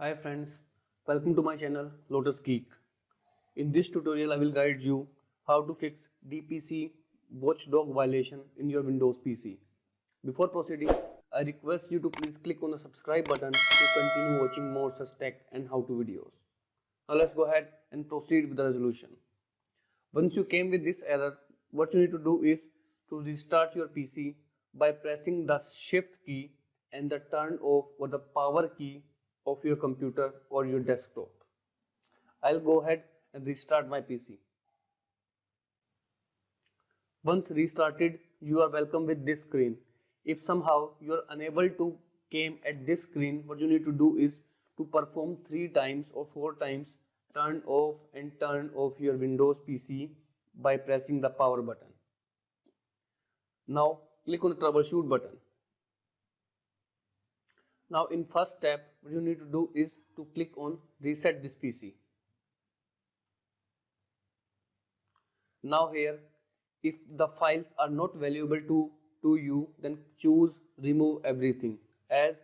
Hi friends, welcome to my channel Lotus Geek. In this tutorial I will guide you how to fix DPC watchdog violation in your Windows PC. Before proceeding, I request you to please click on the subscribe button to continue watching more such tech and how-to videos. Now let's go ahead and proceed with the resolution. Once you came with this error, what you need to do is to restart your PC by pressing the shift key and the turn off or the power key of your computer or your desktop. I'll go ahead and restart my PC. Once restarted, you are welcome with this screen. If somehow you are unable to came at this screen, what you need to do is to perform 3 times or 4 times turn off and turn off your Windows PC by pressing the power button. Now click on the troubleshoot button. Now in first step, what you need to do is to click on reset this PC. Now here, if the files are not valuable to you, then choose remove everything, as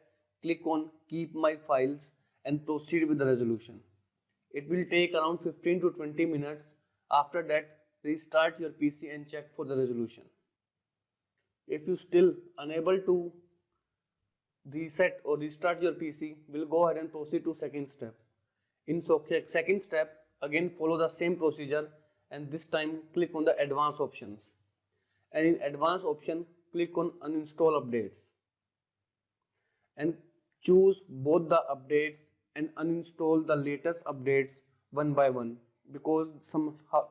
click on keep my files and proceed with the resolution. It will take around 15 to 20 minutes. After that, restart your PC and check for the resolution. If you still unable to reset or restart your PC, we'll go ahead and proceed to second step. In second step, again follow the same procedure and this time click on the advanced options. And in advanced option, click on uninstall updates and choose both the updates and uninstall the latest updates one by one, because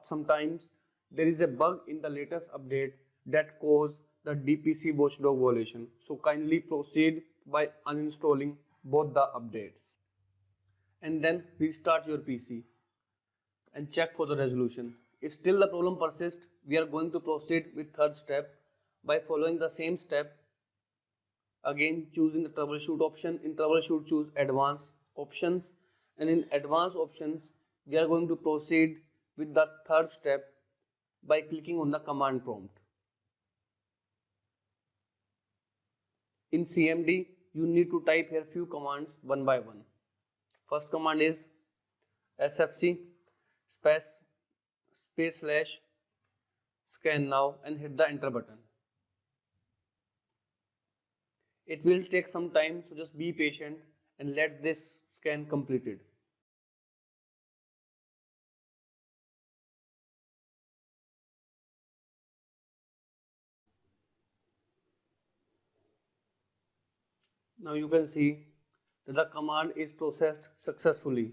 sometimes there is a bug in the latest update that cause the DPC watchdog violation. So kindly proceed by uninstalling both the updates and then restart your PC and check for the resolution. If still the problem persists, we are going to proceed with third step by following the same step. Again choosing the troubleshoot option. In troubleshoot, choose advanced options, and in advanced options we are going to proceed with the third step by clicking on the command prompt. In CMD, you need to type here few commands one by one. First command is SFC space slash scan now and hit the enter button. It will take some time, so just be patient and let this scan completed. Now you can see that the command is processed successfully.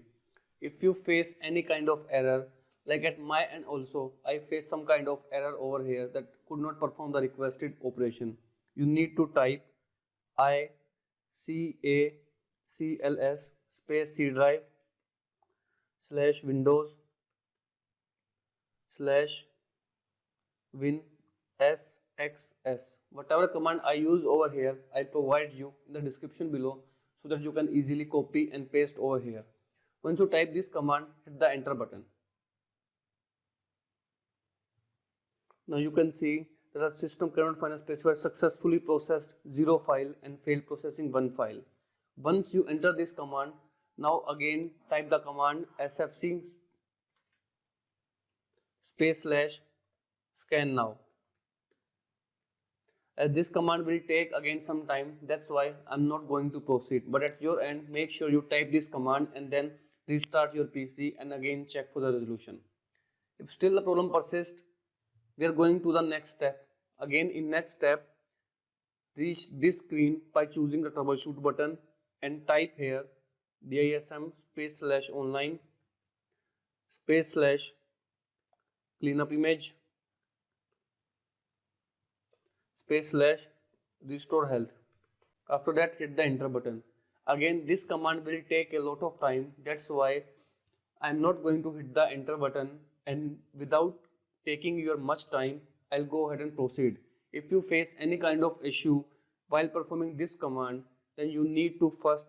If you face any kind of error, like at my end also, I face some kind of error over here that could not perform the requested operation. You need to type ICACLS space C drive slash Windows slash Win SXS. Whatever command I use over here, I provide you in the description below so that you can easily copy and paste over here. Once you type this command, hit the enter button. Now you can see that the system cannot find a specifier successfully processed 0 file and failed processing 1 file. Once you enter this command, now again type the command SFC space slash scan now. As this command will take again some time, that's why I'm not going to proceed. But at your end, make sure you type this command and then restart your PC and again check for the resolution. If still the problem persists, we are going to the next step. Again in next step, reach this screen by choosing the troubleshoot button and type here DISM space slash online space slash cleanup image space slash restore health. After that, hit the enter button. Again this command will take a lot of time, that's why I'm not going to hit the enter button, and without taking your much time, I'll go ahead and proceed. If you face any kind of issue while performing this command, then you need to first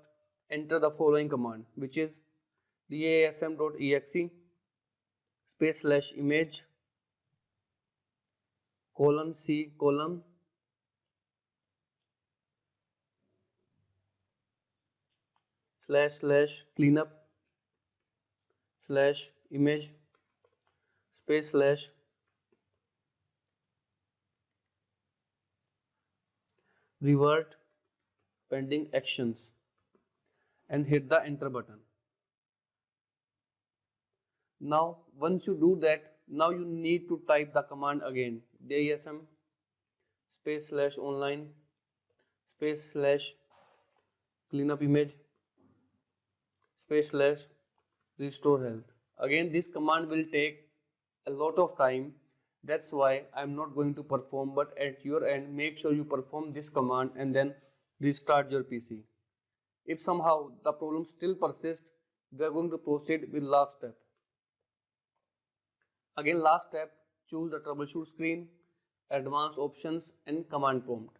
enter the following command, which is dasm.exe space slash image colon C colon //cleanup /image space /revert pending actions and hit the enter button. Now once you do that, now you need to type the command again, dism space /online space /cleanup image space /restore health. Again this command will take a lot of time, that's why I'm not going to perform, but at your end make sure you perform this command and then restart your PC. If somehow the problem still persists, we are going to proceed with last step. Again last step, choose the troubleshoot screen, advanced options and command prompt.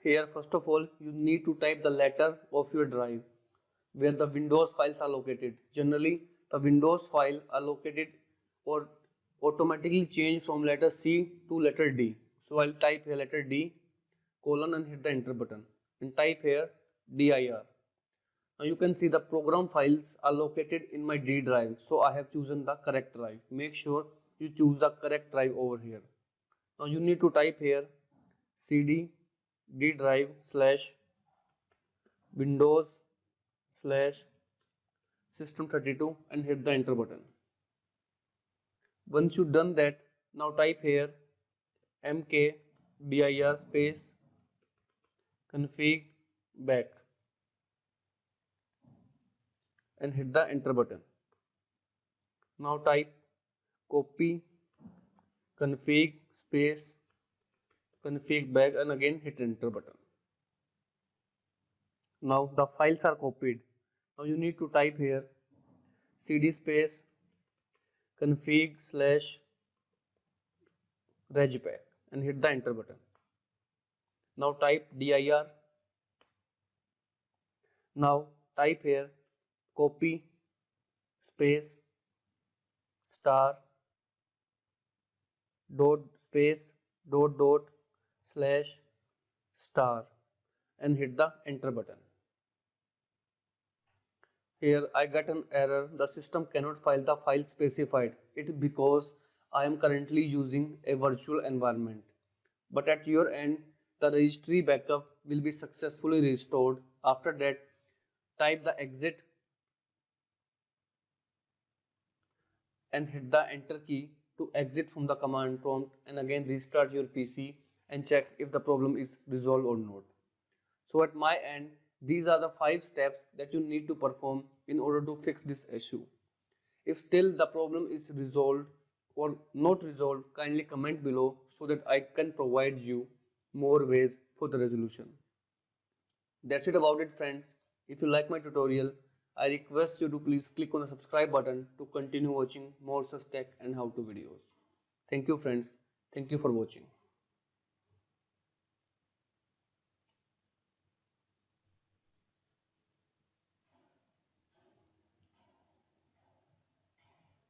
Here first of all you need to type the letter of your drive where the Windows files are located. Generally the Windows file are located or automatically change from letter C to letter D. So I'll type here letter D colon and hit the enter button and type here dir. Now you can see the program files are located in my D drive, so I have chosen the correct drive. Make sure you choose the correct drive over here. Now you need to type here cd d drive / windows / system32 and hit the enter button. Once you've done that, now type here mkdir space config back and hit the enter button. Now type copy config space config back and again hit enter button. Now the files are copied. Now you need to type here cd space config / regpack and hit the enter button. Now type dir. Now type here copy space star dot space dot / star and hit the enter button. Here I got an error, the system cannot file the file specified. It is because I am currently using a virtual environment. But at your end, the registry backup will be successfully restored. After that, type the exit and hit the enter key to exit from the command prompt and again restart your PC and check if the problem is resolved or not. So at my end, these are the 5 steps that you need to perform in order to fix this issue. If still the problem is resolved or not resolved, kindly comment below so that I can provide you more ways for the resolution. That's it about it, friends. If you like my tutorial, I request you to please click on the subscribe button to continue watching more such tech and how-to videos. Thank you, friends. Thank you for watching.